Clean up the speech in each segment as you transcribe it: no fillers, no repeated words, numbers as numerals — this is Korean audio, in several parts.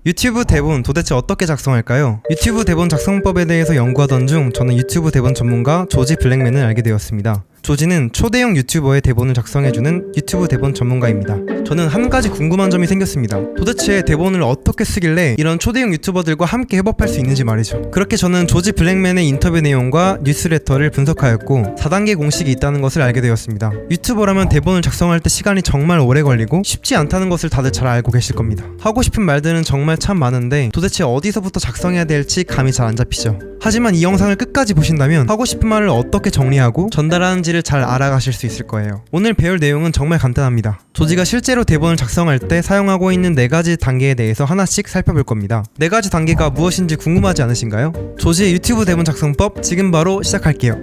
유튜브 대본 도대체 어떻게 작성할까요? 유튜브 대본 작성법에 대해서 연구하던 중 저는 유튜브 대본 전문가 조지 블랙맨을 알게 되었습니다. 조지는 초대형 유튜버의 대본을 작성해주는 유튜브 대본 전문가입니다. 저는 한 가지 궁금한 점이 생겼습니다. 도대체 대본을 어떻게 쓰길래 이런 초대형 유튜버들과 함께 협업할 수 있는지 말이죠. 그렇게 저는 조지 블랙맨의 인터뷰 내용과 뉴스레터를 분석하였고 4단계 공식이 있다는 것을 알게 되었습니다. 유튜버라면 대본을 작성할 때 시간이 정말 오래 걸리고 쉽지 않다는 것을 다들 잘 알고 계실 겁니다. 하고 싶은 말들은 정말 참 많은데 도대체 어디서부터 작성해야 될지 감이 잘 안 잡히죠. 하지만 이 영상을 끝까지 보신다면 하고 싶은 말을 어떻게 정리하고 전달하는지를 잘 알아가실 수 있을 거예요. 오늘 배울 내용은 정말 간단합니다. 조지가 실제로 대본을 작성할 때 사용하고 있는 4가지 단계에 대해서 하나씩 살펴볼 겁니다. 4가지 단계가 무엇인지 궁금하지 않으신가요? 조지의 유튜브 대본 작성법 지금 바로 시작할게요.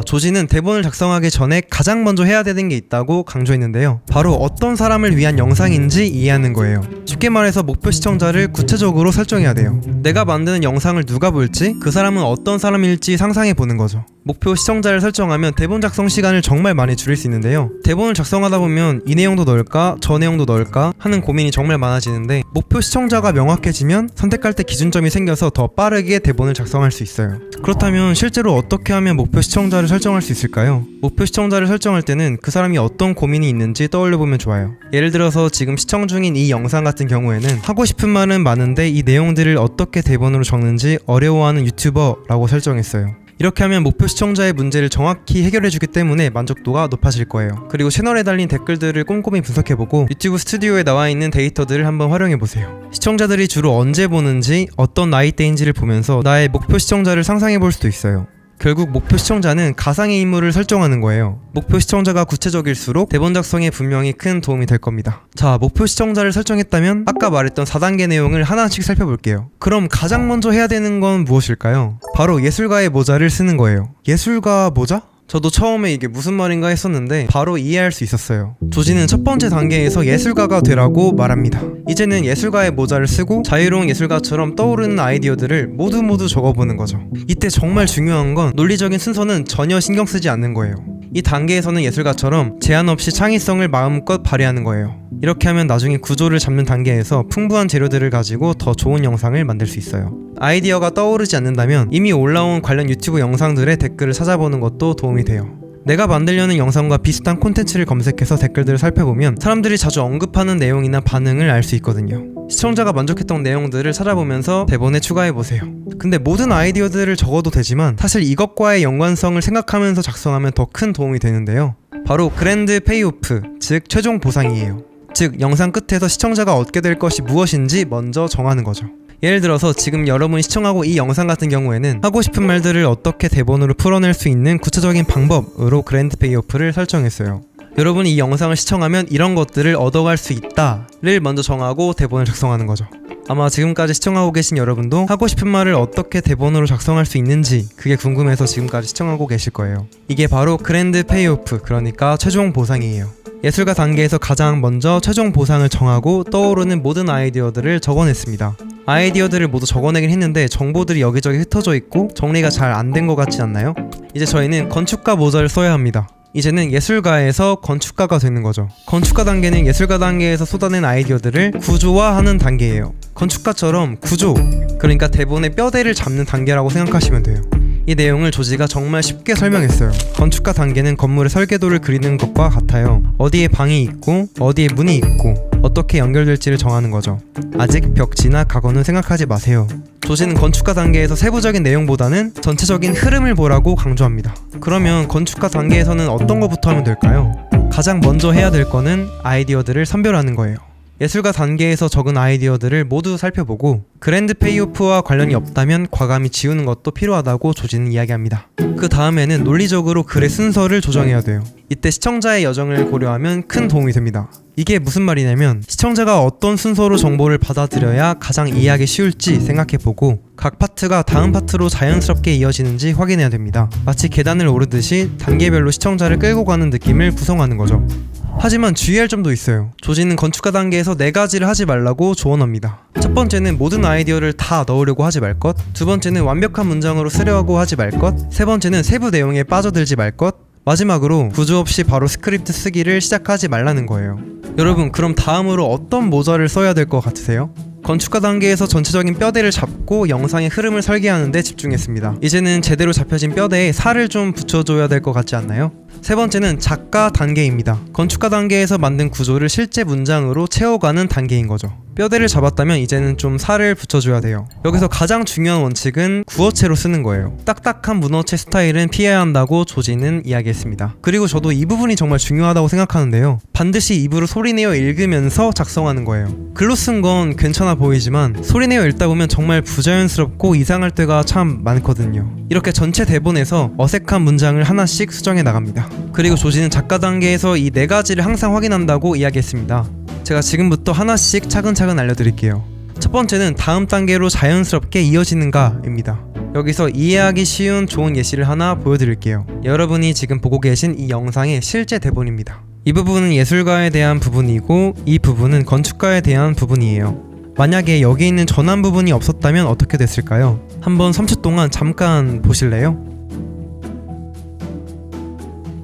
조지는 대본을 작성하기 전에 가장 먼저 해야 되는 게 있다고 강조했는데요. 바로 어떤 사람을 위한 영상인지 이해하는 거예요. 쉽게 말해서 목표 시청자를 구체적으로 설정해야 돼요. 내가 만드는 영상을 누가 볼지, 그 사람은 어떤 사람일지 상상해 보는 거죠. 목표 시청자를 설정하면 대본 작성 시간을 정말 많이 줄일 수 있는데요. 대본을 작성하다 보면 이 내용도 넣을까 저 내용도 넣을까 하는 고민이 정말 많아지는데 목표 시청자가 명확해지면 선택할 때 기준점이 생겨서 더 빠르게 대본을 작성할 수 있어요. 그렇다면 실제로 어떻게 하면 목표 시청자를 설정할 수 있을까요? 목표 시청자를 설정할 때는 그 사람이 어떤 고민이 있는지 떠올려보면 좋아요. 예를 들어서 지금 시청 중인 이 영상 같은 경우에는 하고 싶은 말은 많은데 이 내용들을 어떻게 대본으로 적는지 어려워하는 유튜버라고 설정했어요. 이렇게 하면 목표 시청자의 문제를 정확히 해결해주기 때문에 만족도가 높아질 거예요. 그리고 채널에 달린 댓글들을 꼼꼼히 분석해보고 유튜브 스튜디오에 나와있는 데이터들을 한번 활용해보세요. 시청자들이 주로 언제 보는지 어떤 나이대인지를 보면서 나의 목표 시청자를 상상해볼 수도 있어요. 결국 목표 시청자는 가상의 인물을 설정하는 거예요. 목표 시청자가 구체적일수록 대본 작성에 분명히 큰 도움이 될 겁니다. 자, 목표 시청자를 설정했다면 아까 말했던 4단계 내용을 하나씩 살펴볼게요. 그럼 가장 먼저 해야 되는 건 무엇일까요? 바로 예술가의 모자를 쓰는 거예요. 예술가 모자? 저도 처음에 이게 무슨 말인가 했었는데 바로 이해할 수 있었어요. 조지는 첫 번째 단계에서 예술가가 되라고 말합니다. 이제는 예술가의 모자를 쓰고 자유로운 예술가처럼 떠오르는 아이디어들을 모두 적어보는 거죠. 이때 정말 중요한 건 논리적인 순서는 전혀 신경 쓰지 않는 거예요. 이 단계에서는 예술가처럼 제한 없이 창의성을 마음껏 발휘하는 거예요. 이렇게 하면 나중에 구조를 잡는 단계에서 풍부한 재료들을 가지고 더 좋은 영상을 만들 수 있어요. 아이디어가 떠오르지 않는다면 이미 올라온 관련 유튜브 영상들의 댓글을 찾아보는 것도 도움이 돼요. 내가 만들려는 영상과 비슷한 콘텐츠를 검색해서 댓글들을 살펴보면 사람들이 자주 언급하는 내용이나 반응을 알 수 있거든요. 시청자가 만족했던 내용들을 찾아보면서 대본에 추가해보세요. 근데 모든 아이디어들을 적어도 되지만 사실 이것과의 연관성을 생각하면서 작성하면 더 큰 도움이 되는데요. 바로 그랜드 페이오프, 즉 최종 보상이에요. 즉 영상 끝에서 시청자가 얻게 될 것이 무엇인지 먼저 정하는 거죠. 예를 들어서 지금 여러분이 시청하고 이 영상 같은 경우에는 하고 싶은 말들을 어떻게 대본으로 풀어낼 수 있는 구체적인 방법으로 그랜드 페이오프를 설정했어요. 여러분이 이 영상을 시청하면 이런 것들을 얻어갈 수 있다를 먼저 정하고 대본을 작성하는 거죠. 아마 지금까지 시청하고 계신 여러분도 하고 싶은 말을 어떻게 대본으로 작성할 수 있는지 그게 궁금해서 지금까지 시청하고 계실 거예요. 이게 바로 그랜드 페이오프, 그러니까 최종 보상이에요. 예술가 단계에서 가장 먼저 최종 보상을 정하고 떠오르는 모든 아이디어들을 적어냈습니다. 아이디어들을 모두 적어내긴 했는데 정보들이 여기저기 흩어져 있고 정리가 잘 안 된 것 같지 않나요? 이제 저희는 건축가 모자를 써야 합니다. 이제는 예술가에서 건축가가 되는 거죠. 건축가 단계는 예술가 단계에서 쏟아낸 아이디어들을 구조화하는 단계예요. 건축가처럼 구조, 그러니까 대본의 뼈대를 잡는 단계라고 생각하시면 돼요. 이 내용을 조지가 정말 쉽게 설명했어요. 건축가 단계는 건물의 설계도를 그리는 것과 같아요. 어디에 방이 있고 어디에 문이 있고 어떻게 연결될지를 정하는 거죠. 아직 벽지나 가구는 생각하지 마세요. 조지는 건축가 단계에서 세부적인 내용보다는 전체적인 흐름을 보라고 강조합니다. 그러면 건축가 단계에서는 어떤 것부터 하면 될까요? 가장 먼저 해야 될 거는 아이디어들을 선별하는 거예요. 예술가 단계에서 적은 아이디어들을 모두 살펴보고 그랜드 페이오프와 관련이 없다면 과감히 지우는 것도 필요하다고 조지는 이야기합니다. 그 다음에는 논리적으로 글의 순서를 조정해야 돼요. 이때 시청자의 여정을 고려하면 큰 도움이 됩니다. 이게 무슨 말이냐면 시청자가 어떤 순서로 정보를 받아들여야 가장 이해하기 쉬울지 생각해보고 각 파트가 다음 파트로 자연스럽게 이어지는지 확인해야 됩니다. 마치 계단을 오르듯이 단계별로 시청자를 끌고 가는 느낌을 구성하는 거죠. 하지만 주의할 점도 있어요. 조지는 건축가 단계에서 4가지를 하지 말라고 조언합니다. 첫 번째는 모든 아이디어를 다 넣으려고 하지 말 것, 두 번째는 완벽한 문장으로 쓰려고 하지 말 것, 세 번째는 세부 내용에 빠져들지 말 것, 마지막으로 구조 없이 바로 스크립트 쓰기를 시작하지 말라는 거예요. 여러분, 그럼 다음으로 어떤 모자를 써야 될 것 같으세요? 건축가 단계에서 전체적인 뼈대를 잡고 영상의 흐름을 설계하는 데 집중했습니다. 이제는 제대로 잡혀진 뼈대에 살을 좀 붙여줘야 될 것 같지 않나요? 세 번째는 작가 단계입니다. 건축가 단계에서 만든 구조를 실제 문장으로 채워가는 단계인 거죠. 뼈대를 잡았다면 이제는 좀 살을 붙여줘야 돼요. 여기서 가장 중요한 원칙은 구어체로 쓰는 거예요. 딱딱한 문어체 스타일은 피해야 한다고 조지는 이야기했습니다. 그리고 저도 이 부분이 정말 중요하다고 생각하는데요. 반드시 입으로 소리내어 읽으면서 작성하는 거예요. 글로 쓴 건 괜찮아 보이지만 소리내어 읽다 보면 정말 부자연스럽고 이상할 때가 참 많거든요. 이렇게 전체 대본에서 어색한 문장을 하나씩 수정해 나갑니다. 그리고 조지는 작가 단계에서 이 4가지를 항상 확인한다고 이야기했습니다. 제가 지금부터 하나씩 차근차근 알려드릴게요. 첫 번째는 다음 단계로 자연스럽게 이어지는가입니다. 여기서 이해하기 쉬운 좋은 예시를 하나 보여드릴게요. 여러분이 지금 보고 계신 이 영상의 실제 대본입니다. 이 부분은 예술가에 대한 부분이고 이 부분은 건축가에 대한 부분이에요. 만약에 여기 있는 전환 부분이 없었다면 어떻게 됐을까요? 한번 3초 동안 잠깐 보실래요?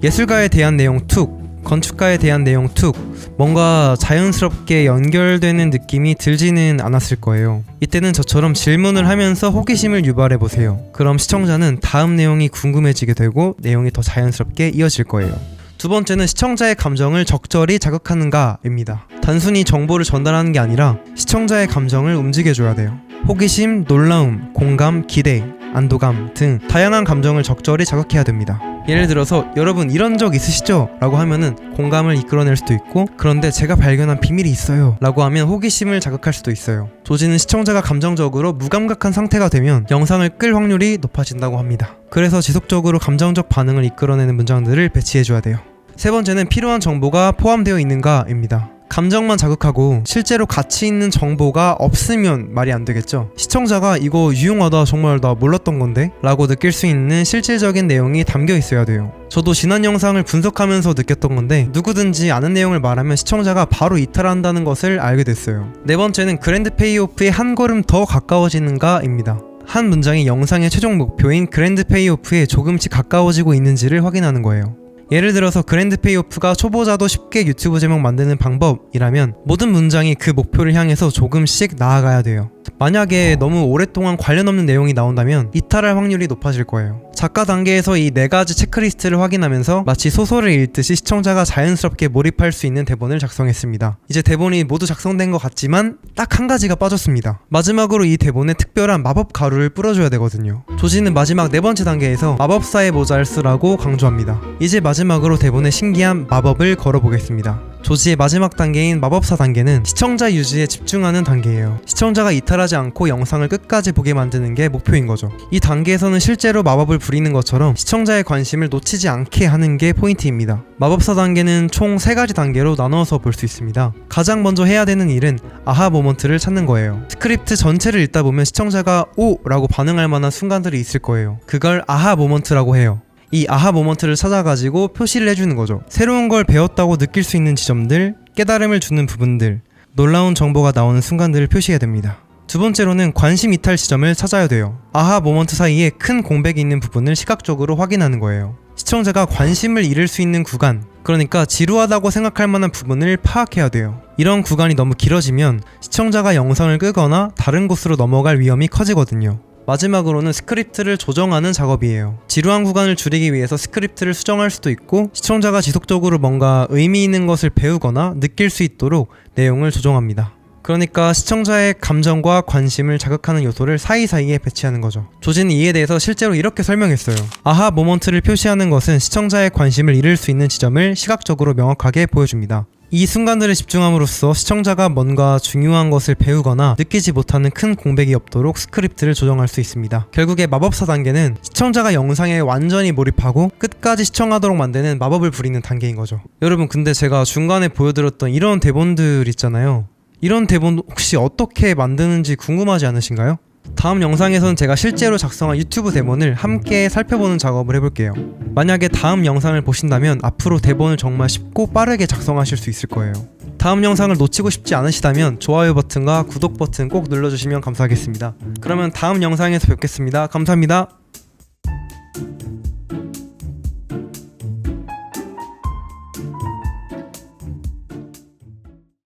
예술가에 대한 내용 툭, 건축가에 대한 내용 툭, 뭔가 자연스럽게 연결되는 느낌이 들지는 않았을 거예요. 이때는 저처럼 질문을 하면서 호기심을 유발해보세요. 그럼 시청자는 다음 내용이 궁금해지게 되고 내용이 더 자연스럽게 이어질 거예요. 두 번째는 시청자의 감정을 적절히 자극하는가입니다. 단순히 정보를 전달하는 게 아니라 시청자의 감정을 움직여줘야 돼요. 호기심, 놀라움, 공감, 기대, 안도감 등 다양한 감정을 적절히 자극해야 됩니다. 예를 들어서 여러분 이런 적 있으시죠? 라고 하면은 공감을 이끌어낼 수도 있고, 그런데 제가 발견한 비밀이 있어요 라고 하면 호기심을 자극할 수도 있어요. 조지는 시청자가 감정적으로 무감각한 상태가 되면 영상을 끌 확률이 높아진다고 합니다. 그래서 지속적으로 감정적 반응을 이끌어내는 문장들을 배치해줘야 돼요. 세 번째는 필요한 정보가 포함되어 있는가입니다. 감정만 자극하고 실제로 가치 있는 정보가 없으면 말이 안 되겠죠. 시청자가 이거 유용하다, 정말 나 몰랐던 건데? 라고 느낄 수 있는 실질적인 내용이 담겨 있어야 돼요. 저도 지난 영상을 분석하면서 느꼈던 건데, 누구든지 아는 내용을 말하면 시청자가 바로 이탈한다는 것을 알게 됐어요. 네 번째는 그랜드 페이오프에 한 걸음 더 가까워지는가입니다. 한 문장이 영상의 최종 목표인 그랜드 페이오프에 조금씩 가까워지고 있는지를 확인하는 거예요. 예를 들어서 그랜드 페이오프가 초보자도 쉽게 유튜브 제목 만드는 방법이라면 모든 문장이 그 목표를 향해서 조금씩 나아가야 돼요. 만약에 너무 오랫동안 관련 없는 내용이 나온다면 이탈할 확률이 높아질 거예요. 작가 단계에서 이 4가지 체크리스트를 확인하면서 마치 소설을 읽듯이 시청자가 자연스럽게 몰입할 수 있는 대본을 작성했습니다. 이제 대본이 모두 작성된 것 같지만 딱 한 가지가 빠졌습니다. 마지막으로 이 대본에 특별한 마법 가루를 뿌려줘야 되거든요. 조지는 마지막 4번째 단계에서 마법사의 모자를 쓰라고 강조합니다. 이제 마지막으로 대본에 신기한 마법을 걸어보겠습니다. 조지의 마지막 단계인 마법사 단계는 시청자 유지에 집중하는 단계예요. 시청자가 이탈하지 않고 영상을 끝까지 보게 만드는 게 목표인 거죠. 이 단계에서는 실제로 마법을 부리는 것처럼 시청자의 관심을 놓치지 않게 하는 게 포인트입니다. 마법사 단계는 총 3가지 단계로 나눠서 볼 수 있습니다. 가장 먼저 해야 되는 일은 아하 모먼트를 찾는 거예요. 스크립트 전체를 읽다 보면 시청자가 오! 라고 반응할 만한 순간들이 있을 거예요. 그걸 아하 모먼트라고 해요. 이 아하 모먼트를 찾아가지고 표시를 해주는 거죠. 새로운 걸 배웠다고 느낄 수 있는 지점들, 깨달음을 주는 부분들, 놀라운 정보가 나오는 순간들을 표시해야 됩니다. 두 번째로는 관심 이탈 지점을 찾아야 돼요. 아하 모먼트 사이에 큰 공백이 있는 부분을 시각적으로 확인하는 거예요. 시청자가 관심을 잃을 수 있는 구간, 그러니까 지루하다고 생각할 만한 부분을 파악해야 돼요. 이런 구간이 너무 길어지면 시청자가 영상을 끄거나 다른 곳으로 넘어갈 위험이 커지거든요. 마지막으로는 스크립트를 조정하는 작업이에요. 지루한 구간을 줄이기 위해서 스크립트를 수정할 수도 있고, 시청자가 지속적으로 뭔가 의미 있는 것을 배우거나 느낄 수 있도록 내용을 조정합니다. 그러니까 시청자의 감정과 관심을 자극하는 요소를 사이사이에 배치하는 거죠. 조지는 이에 대해서 실제로 이렇게 설명했어요. 아하 모먼트를 표시하는 것은 시청자의 관심을 잃을 수 있는 지점을 시각적으로 명확하게 보여줍니다. 이 순간들에 집중함으로써 시청자가 뭔가 중요한 것을 배우거나 느끼지 못하는 큰 공백이 없도록 스크립트를 조정할 수 있습니다. 결국에 마법사 단계는 시청자가 영상에 완전히 몰입하고 끝까지 시청하도록 만드는 마법을 부리는 단계인 거죠. 여러분, 근데 제가 중간에 보여드렸던 이런 대본들 있잖아요. 이런 대본 혹시 어떻게 만드는지 궁금하지 않으신가요? 다음 영상에서는 제가 실제로 작성한 유튜브 대본을 함께 살펴보는 작업을 해볼게요. 만약에 다음 영상을 보신다면 앞으로 대본을 정말 쉽고 빠르게 작성하실 수 있을 거예요. 다음 영상을 놓치고 싶지 않으시다면 좋아요 버튼과 구독 버튼 꼭 눌러주시면 감사하겠습니다. 그러면 다음 영상에서 뵙겠습니다. 감사합니다.